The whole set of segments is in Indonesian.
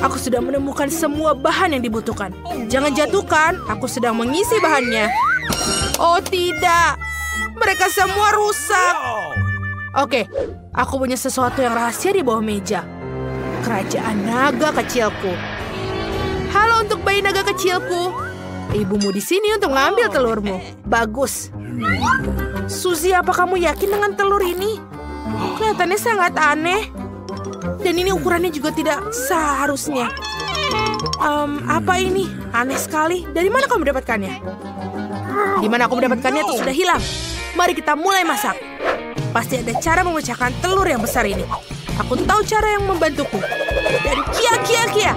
Aku sudah menemukan semua bahan yang dibutuhkan. Jangan jatuhkan, aku sedang mengisi bahannya. Oh tidak, mereka semua rusak. Oke, aku punya sesuatu yang rahasia di bawah meja. Kerajaan naga kecilku. Halo untuk bayi naga kecilku. Ibumu di sini untuk mengambil telurmu. Bagus. Suzy, apa kamu yakin dengan telur ini? Kelihatannya sangat aneh. Dan ini ukurannya juga tidak seharusnya. Apa ini? Aneh sekali. Dari mana kamu mendapatkannya? Di mana aku mendapatkannya itu sudah hilang. Mari kita mulai masak. Pasti ada cara memecahkan telur yang besar ini. Aku tahu cara yang membantuku. Dan kia.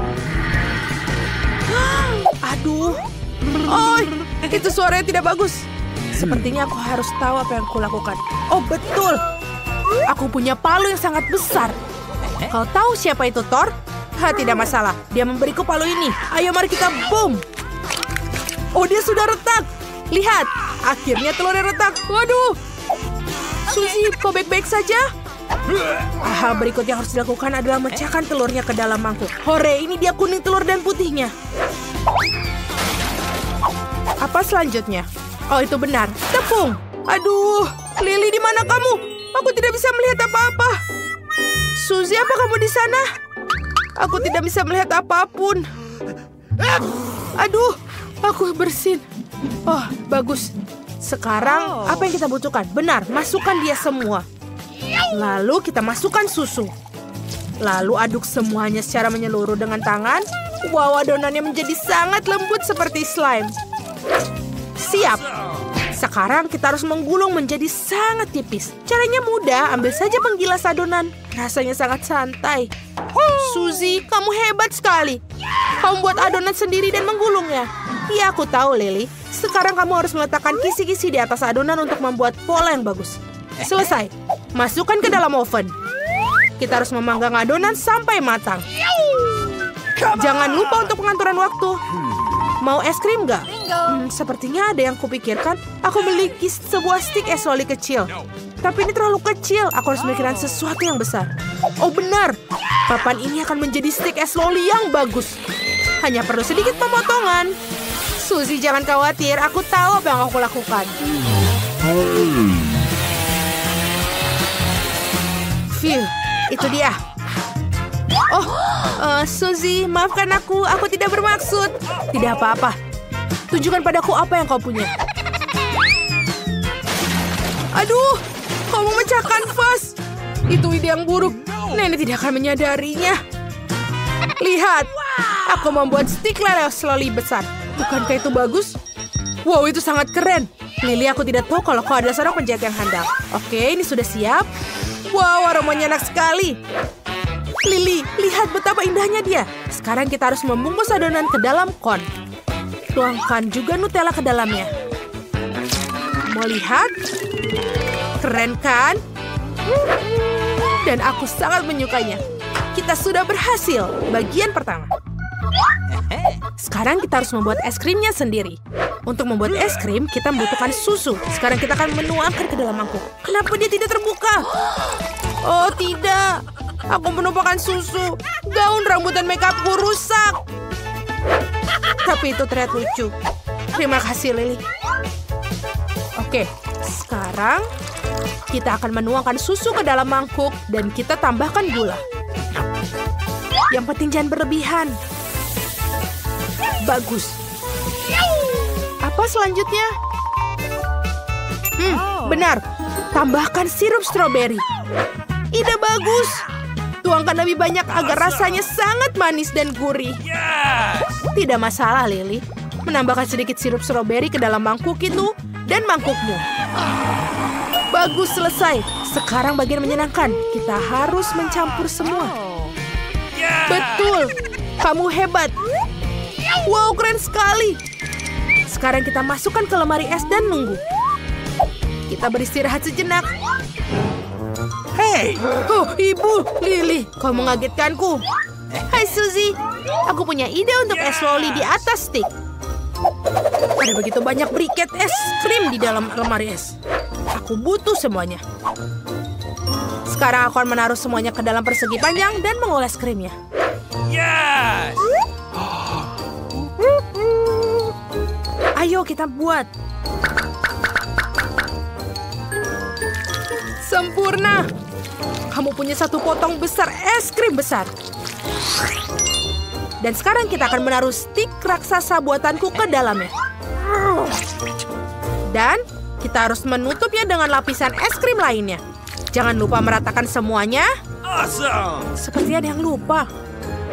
Aduh. Oh, itu suaranya tidak bagus. Sepertinya aku harus tahu apa yang aku lakukan. Oh, betul. Aku punya palu yang sangat besar. Kau tahu siapa itu Thor? Tidak masalah. Dia memberiku palu ini. Ayo mari kita boom. Oh, dia sudah retak. Lihat, akhirnya telurnya retak. Waduh. Suzy, kau baik-baik saja? Hal berikut yang harus dilakukan adalah memecahkan telurnya ke dalam mangkuk. Hore, ini dia kuning telur dan putihnya. Apa selanjutnya? Oh, itu benar. Tepung. Aduh, Lily, di mana kamu? Aku tidak bisa melihat apa-apa. Suzy, apa kamu di sana? Aku tidak bisa melihat apapun. Aduh, aku bersin. Oh, bagus. Sekarang, apa yang kita butuhkan? Benar, masukkan dia semua. Lalu kita masukkan susu. Lalu aduk semuanya secara menyeluruh dengan tangan. Wow, adonannya menjadi sangat lembut seperti slime. Siap. Sekarang kita harus menggulung menjadi sangat tipis. Caranya mudah, ambil saja penggilas adonan. Rasanya sangat santai. Suzy, kamu hebat sekali. Kamu buat adonan sendiri dan menggulungnya. Iya, aku tahu, Lily. Sekarang kamu harus meletakkan kisi-kisi di atas adonan untuk membuat pola yang bagus. Selesai. Masukkan ke dalam oven. Kita harus memanggang adonan sampai matang. Jangan lupa untuk pengaturan waktu. Mau es krim nggak? Sepertinya ada yang kupikirkan. Aku memiliki sebuah stik es loli kecil. Tapi ini terlalu kecil. Aku harus memikirkan sesuatu yang besar. Oh benar. Papan ini akan menjadi stik es loli yang bagus. Hanya perlu sedikit pemotongan. Suzy, jangan khawatir. Aku tahu apa yang aku lakukan. Phew, itu dia. Oh, Suzy, maafkan aku. Aku tidak bermaksud. Tidak apa-apa. Tunjukkan padaku apa yang kau punya. Aduh, kau memecahkan vas. Itu ide yang buruk. Nenek tidak akan menyadarinya. Lihat, aku membuat stik lele loli besar. Bukankah itu bagus? Wow, itu sangat keren. Lily, aku tidak tahu kalau kau adalah seorang penjaga yang handal. Oke, ini sudah siap. Wow, aromanya enak sekali. Lily, lihat betapa indahnya dia. Sekarang kita harus membungkus adonan ke dalam kon. Tuangkan juga Nutella ke dalamnya. Mau lihat? Keren kan? Dan aku sangat menyukainya. Kita sudah berhasil. Bagian pertama. Sekarang kita harus membuat es krimnya sendiri. Untuk membuat es krim, kita membutuhkan susu. Sekarang kita akan menuangkan ke dalam mangkuk. Kenapa dia tidak terbuka? Oh, tidak. Aku menumpahkan susu. Gaun rambut dan makeupku rusak. Tapi itu terlihat lucu. Terima kasih, Lily. Oke, sekarang kita akan menuangkan susu ke dalam mangkuk dan kita tambahkan gula. Yang penting jangan berlebihan. Bagus. Apa selanjutnya? Benar. Tambahkan sirup stroberi. Ide bagus. Tuangkan lebih banyak agar rasanya sangat manis dan gurih. Tidak masalah, Lily. Menambahkan sedikit sirup stroberi ke dalam mangkuk itu dan mangkukmu. Bagus, selesai. Sekarang bagian menyenangkan. Kita harus mencampur semua. Betul. Kamu hebat. Wow, keren sekali. Sekarang kita masukkan ke lemari es dan nunggu. Kita beristirahat sejenak. Hey! Oh, Ibu, Lily, kau mengagetkanku. Hai, Suzy. Aku punya ide untuk es loli di atas stik. Ada begitu banyak briket es krim di dalam lemari es. Aku butuh semuanya. Sekarang aku akan menaruh semuanya ke dalam persegi panjang dan mengoles krimnya. kita buat. Sempurna. Kamu punya satu potong besar es krim besar. Dan sekarang kita akan menaruh stik raksasa buatanku ke dalamnya. Dan kita harus menutupnya dengan lapisan es krim lainnya. Jangan lupa meratakan semuanya. Awesome. Seperti ada yang lupa.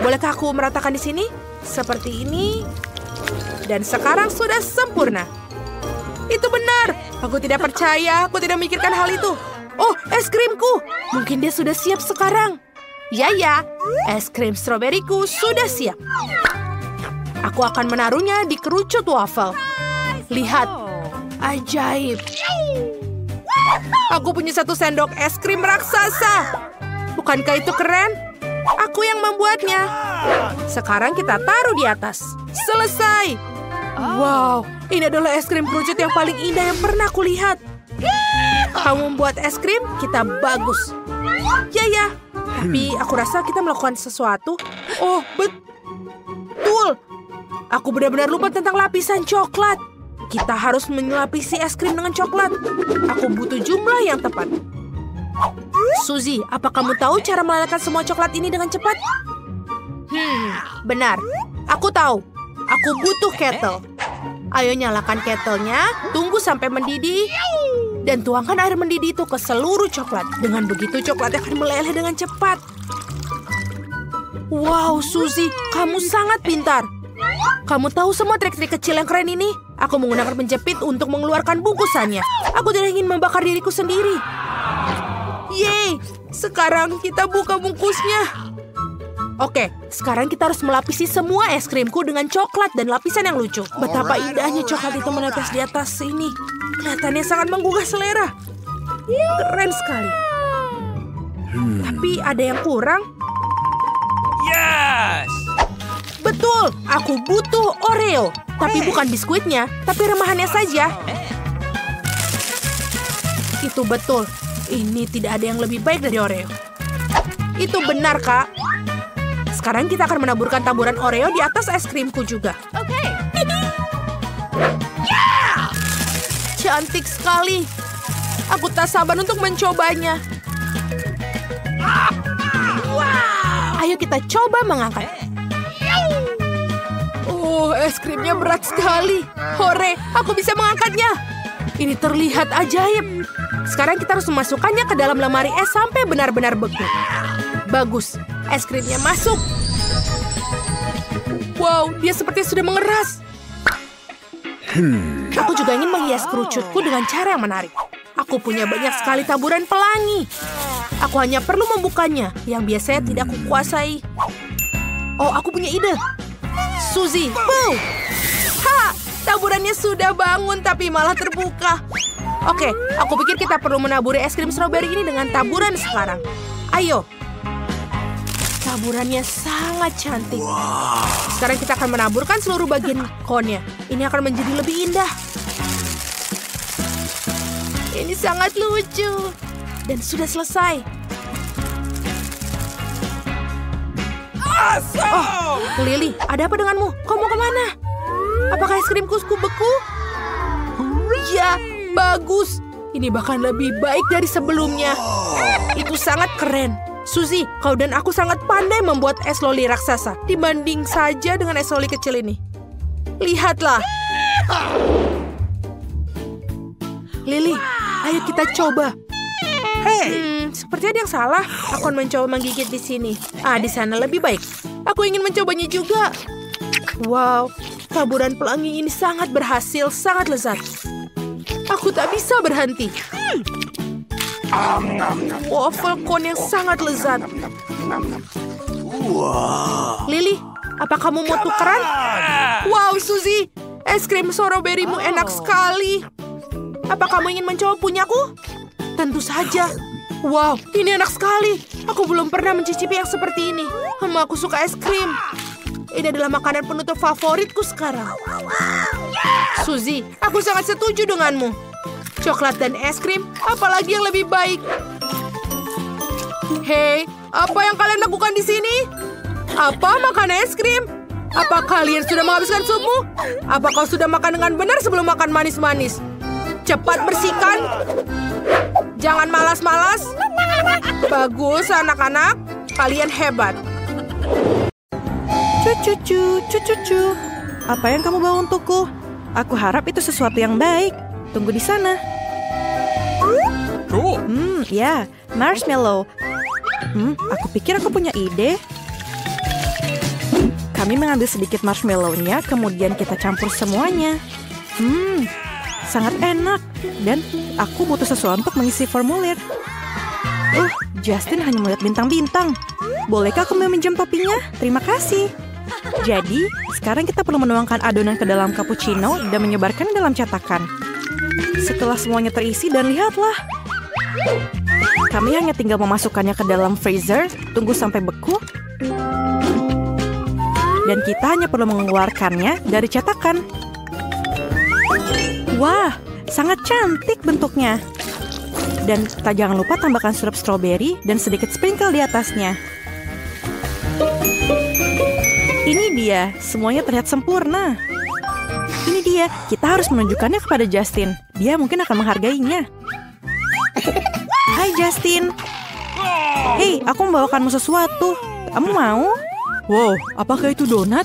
Bolehkah aku meratakan di sini? Seperti ini. Dan sekarang sudah sempurna. Itu benar. Aku tidak percaya. Aku tidak memikirkan hal itu. Oh, es krimku. Mungkin dia sudah siap sekarang. Ya, es krim stroberiku sudah siap. Aku akan menaruhnya di kerucut waffle. Lihat. Ajaib. Aku punya satu sendok es krim raksasa. Bukankah itu keren? Aku yang membuatnya. Sekarang kita taruh di atas. Selesai. Wow, ini adalah es krim kerucut yang paling indah yang pernah aku lihat. Kamu membuat es krim, kita bagus. Ya. Tapi aku rasa kita melakukan sesuatu. Oh, betul. Aku benar-benar lupa tentang lapisan coklat. Kita harus melapisi es krim dengan coklat. Aku butuh jumlah yang tepat. Suzy, apa kamu tahu cara melelehkan semua coklat ini dengan cepat? Benar. Aku tahu. Aku butuh kettle. Ayo nyalakan kettlenya, tunggu sampai mendidih. Dan tuangkan air mendidih itu ke seluruh coklat. Dengan begitu coklatnya akan meleleh dengan cepat. Wow, Suzy, kamu sangat pintar. Kamu tahu semua trik-trik kecil yang keren ini? Aku menggunakan penjepit untuk mengeluarkan bungkusannya. Aku tidak ingin membakar diriku sendiri. Yeay, sekarang kita buka bungkusnya. Oke, sekarang kita harus melapisi semua es krimku dengan coklat dan lapisan yang lucu. Betapa indahnya coklat itu menetes di atas sini. Kelihatannya sangat menggugah selera. Keren sekali. Tapi ada yang kurang. Yes! Betul, aku butuh Oreo. Tapi bukan biskuitnya, tapi remahannya saja. Itu betul. Ini tidak ada yang lebih baik dari Oreo. Itu benar, Kak. Sekarang kita akan menaburkan taburan Oreo di atas es krimku juga. Oke. Cantik sekali. Aku tak sabar untuk mencobanya. Wow. Ayo kita coba mengangkat. Oh, es krimnya berat sekali. Hore, aku bisa mengangkatnya. Ini terlihat ajaib. Sekarang kita harus memasukkannya ke dalam lemari es sampai benar-benar beku. Bagus, es krimnya masuk. Wow, dia seperti sudah mengeras. Aku juga ingin menghias kerucutku dengan cara yang menarik. Aku punya banyak sekali taburan pelangi. Aku hanya perlu membukanya, yang biasanya tidak aku kuasai. Oh, aku punya ide. Suzy, wow! Ha! Taburannya sudah bangun, tapi malah terbuka. Oke, aku pikir kita perlu menaburi es krim stroberi ini dengan taburan sekarang. Ayo. Taburannya sangat cantik. Sekarang kita akan menaburkan seluruh bagian cone-nya. Ini akan menjadi lebih indah. Ini sangat lucu. Dan sudah selesai. Oh, Lily, ada apa denganmu? Kau mau kemana? Apakah es krimku beku? Ya, bagus. Ini bahkan lebih baik dari sebelumnya. Itu sangat keren. Suzy, kau dan aku sangat pandai membuat es loli raksasa dibanding saja dengan es loli kecil ini. Lihatlah. Lily, ayo kita coba. Seperti ada yang salah. Aku akan mencoba menggigit di sini. Di sana lebih baik. Aku ingin mencobanya juga. Wow, taburan pelangi ini sangat berhasil, sangat lezat. Aku tak bisa berhenti. Waffle cone yang sangat lezat. Lily, apa kamu mau tukeran? Wow, Suzy, es krim stroberimu enak sekali. Apa kamu ingin mencoba punyaku? Tentu saja. Wow, ini enak sekali. Aku belum pernah mencicipi yang seperti ini. Aku suka es krim. Ini adalah makanan penutup favoritku sekarang. Suzy, aku sangat setuju denganmu. Coklat dan es krim, apalagi yang lebih baik? Hei, apa yang kalian lakukan di sini? Apa makan es krim? Apa kalian sudah menghabiskan supmu? Apa kau sudah makan dengan benar sebelum makan manis-manis? Cepat bersihkan. Jangan malas-malas. Bagus anak-anak. Kalian hebat. Cucu. Apa yang kamu bawa untukku? Aku harap itu sesuatu yang baik. Tunggu di sana. Ya, marshmallow. Aku pikir aku punya ide. Kami mengambil sedikit marshmallow-nya, kemudian kita campur semuanya. Sangat enak. Dan aku butuh sesuatu untuk mengisi formulir. Justin hanya melihat bintang-bintang. Bolehkah aku meminjam topinya? Terima kasih. Jadi, sekarang kita perlu menuangkan adonan ke dalam cappuccino dan menyebarkan dalam cetakan. Setelah semuanya terisi dan lihatlah. Kami hanya tinggal memasukkannya ke dalam freezer, tunggu sampai beku. Dan kita hanya perlu mengeluarkannya dari cetakan. Wah, sangat cantik bentuknya. Dan kita jangan lupa tambahkan sirup stroberi dan sedikit sprinkle di atasnya. Ini dia, semuanya terlihat sempurna. Ini dia, kita harus menunjukkannya kepada Justin. Dia mungkin akan menghargainya. Hai Justin. Hei, aku membawakanmu sesuatu. Kamu mau? Wow, apakah itu donat?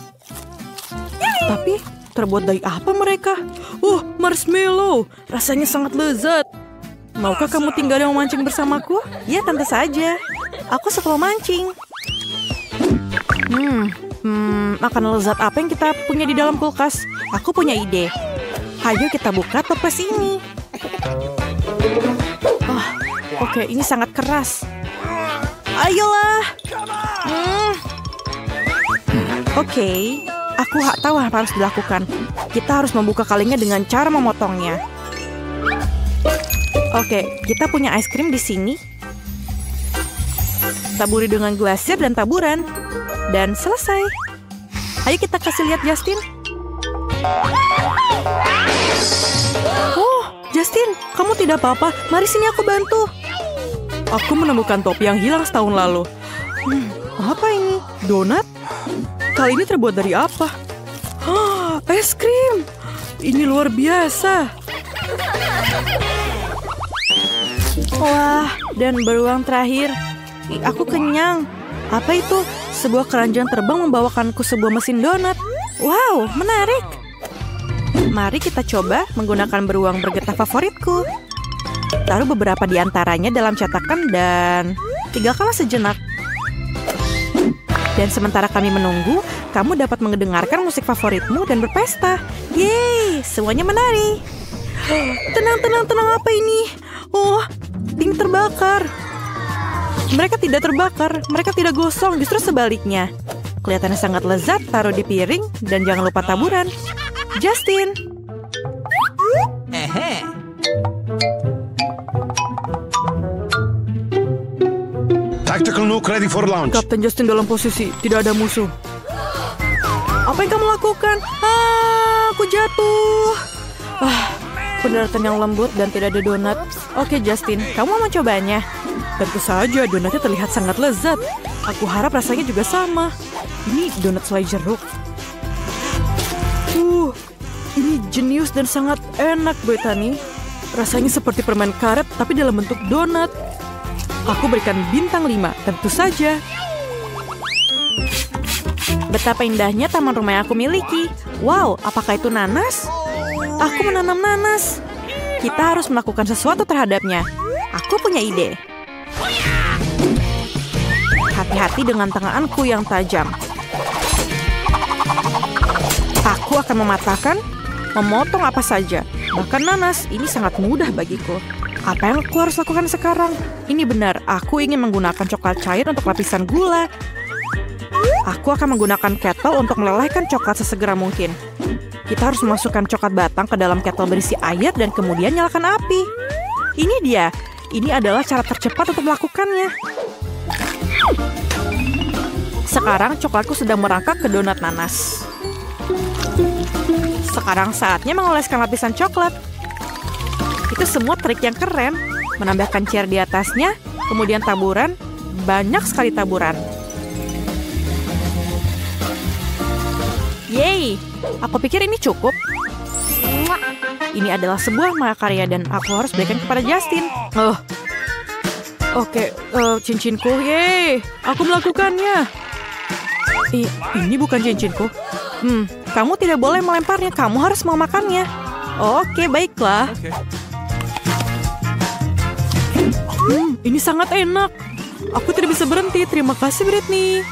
Tapi, terbuat dari apa mereka? Marshmallow. Rasanya sangat lezat. Maukah kamu tinggal dan memancing bersamaku? Ya, tentu saja. Aku suka memancing. Makanan lezat apa yang kita punya di dalam kulkas? Aku punya ide. Ayo kita buka toples ini. Oke, ini sangat keras. Ayolah. Oke, aku tahu apa harus dilakukan. Kita harus membuka kalengnya dengan cara memotongnya. Oke, kita punya es krim di sini. Taburi dengan glasir dan taburan. Dan selesai. Ayo kita kasih lihat Justin. Justin, kamu tidak apa-apa. Mari sini aku bantu. Aku menemukan topi yang hilang setahun lalu. Apa ini? Donat? Kali ini terbuat dari apa? Es krim. Ini luar biasa. Wah, dan beruang terakhir. Aku kenyang. Apa itu? Sebuah keranjang terbang membawakanku sebuah mesin donat. Wow, menarik. Mari kita coba menggunakan beruang bergetah favoritku. Taruh beberapa di antaranya dalam cetakan dan tinggalkanlah sejenak. Dan sementara kami menunggu, kamu dapat mendengarkan musik favoritmu dan berpesta. Yeay, semuanya menari. Tenang, apa ini? Ding terbakar. Mereka tidak terbakar, mereka tidak gosong, justru sebaliknya. Kelihatannya sangat lezat, taruh di piring, dan jangan lupa taburan. Justin. Tactical nuke ready for launch. Kapten Justin dalam posisi, tidak ada musuh. Apa yang kamu lakukan? Aku jatuh. Pendaratan yang lembut dan tidak ada donat. Oke Justin, kamu mau mencobanya? Tentu saja, donatnya terlihat sangat lezat. Aku harap rasanya juga sama. Ini donat selai jeruk. Ini jenius dan sangat enak, Bethany. Rasanya seperti permen karet, tapi dalam bentuk donat. Aku berikan bintang 5, tentu saja. Betapa indahnya taman rumah yang aku miliki. Wow, apakah itu nanas? Aku menanam nanas. Kita harus melakukan sesuatu terhadapnya. Aku punya ide. Hati-hati dengan tanganku yang tajam. Aku akan mematahkan, memotong apa saja. Bahkan nanas, ini sangat mudah bagiku. Apa yang aku harus lakukan sekarang? Ini benar, aku ingin menggunakan coklat cair untuk lapisan gula. Aku akan menggunakan kettle untuk melelehkan coklat sesegera mungkin. Kita harus memasukkan coklat batang ke dalam kettle berisi air dan kemudian nyalakan api. Ini dia. Ini adalah cara tercepat untuk melakukannya. Sekarang coklatku sedang merangkak ke donat nanas. Sekarang saatnya mengoleskan lapisan coklat. Itu semua trik yang keren. Menambahkan cair di atasnya, kemudian taburan, banyak sekali taburan. Yeay, aku pikir ini cukup. Ini adalah sebuah mahakarya dan aku harus berikan kepada Justin. Oke, cincinku, yeay, aku melakukannya. Ini bukan cincinku. Kamu tidak boleh melemparnya, kamu harus memakannya. Oke, baiklah. Ini sangat enak. Aku tidak bisa berhenti, terima kasih Britney.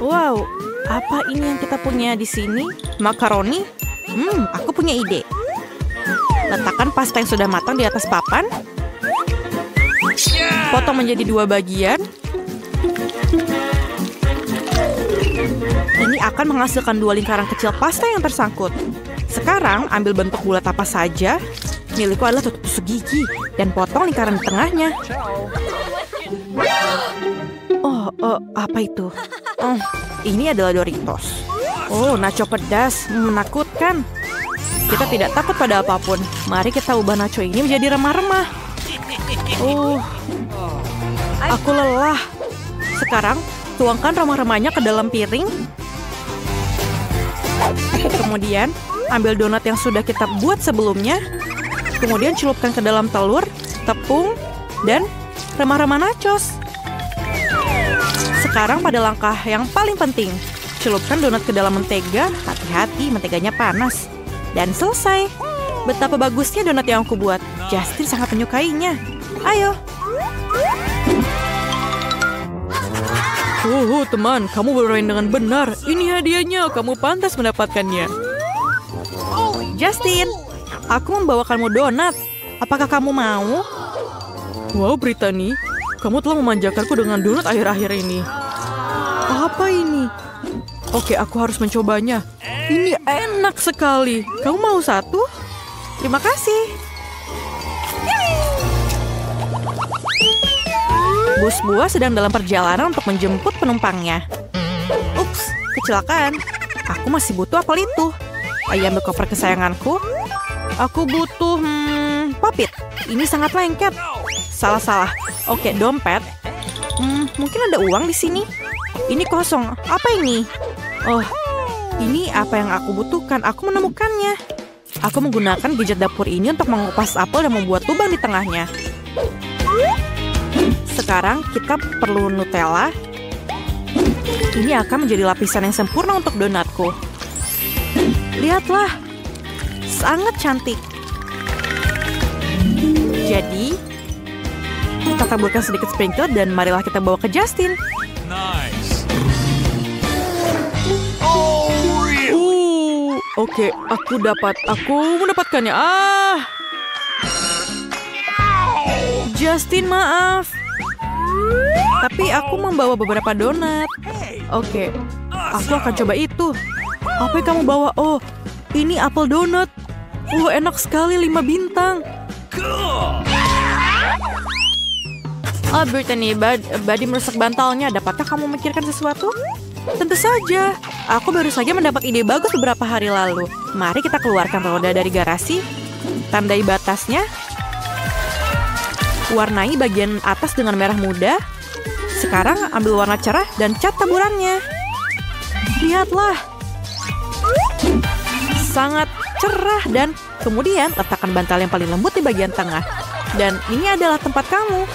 Wow, apa ini yang kita punya di sini? Makaroni? Aku punya ide. Letakkan pasta yang sudah matang di atas papan. Potong menjadi 2 bagian. Ini akan menghasilkan 2 lingkaran kecil pasta yang tersangkut. Sekarang ambil bentuk bulat apa saja. Milikku adalah tutup tusuk gigi dan potong lingkaran di tengahnya. Apa itu? Ini adalah Doritos. Nacho pedas, menakutkan. Kita tidak takut pada apapun. Mari kita ubah nacho ini menjadi remah-remah. Aku lelah. Sekarang, tuangkan remah-remahnya ke dalam piring. Kemudian, ambil donat yang sudah kita buat sebelumnya. Kemudian celupkan ke dalam telur, tepung, dan remah-remah nachos. Sekarang pada langkah yang paling penting. Celupkan donat ke dalam mentega. Hati-hati, menteganya panas. Dan selesai. Betapa bagusnya donat yang aku buat. Justin sangat menyukainya. Ayo. Teman, kamu bermain dengan benar. Ini hadiahnya, kamu pantas mendapatkannya. Justin, aku membawakanmu donat. Apakah kamu mau? Wow, Brittany, kamu telah memanjakanku dengan donat akhir-akhir ini. Apa ini? Oke, aku harus mencobanya. Ini enak sekali. Kamu mau satu? Terima kasih. Bus buah sedang dalam perjalanan untuk menjemput penumpangnya. Ups, kecelakaan. Aku masih butuh apel itu. Ayo ambil koper kesayanganku. Aku butuh popit. Ini sangat lengket. Salah. Oke, dompet. Mungkin ada uang di sini. Ini kosong. Apa ini? Ini apa yang aku butuhkan. Aku menemukannya. Aku menggunakan gadget dapur ini untuk mengupas apel dan membuat lubang di tengahnya. Sekarang kita perlu Nutella. Ini akan menjadi lapisan yang sempurna untuk donatku. Lihatlah. Sangat cantik. Jadi, kita taburkan sedikit sprinkle dan marilah kita bawa ke Justin. Nice. Oke, aku mendapatkannya. Justin, maaf. Tapi aku membawa beberapa donat. Oke, aku akan coba itu. Apa yang kamu bawa? Ini apel donat. Enak sekali, 5 bintang. Brittany, Buddy merusak bantalnya. Dapatkah kamu memikirkan sesuatu? Tentu saja. Aku baru saja mendapat ide bagus beberapa hari lalu. Mari kita keluarkan roda dari garasi. Tandai batasnya. Warnai bagian atas dengan merah muda. Sekarang ambil warna cerah dan cat taburannya. Lihatlah. Sangat cerah dan kemudian letakkan bantal yang paling lembut di bagian tengah. Dan ini adalah tempat kamu.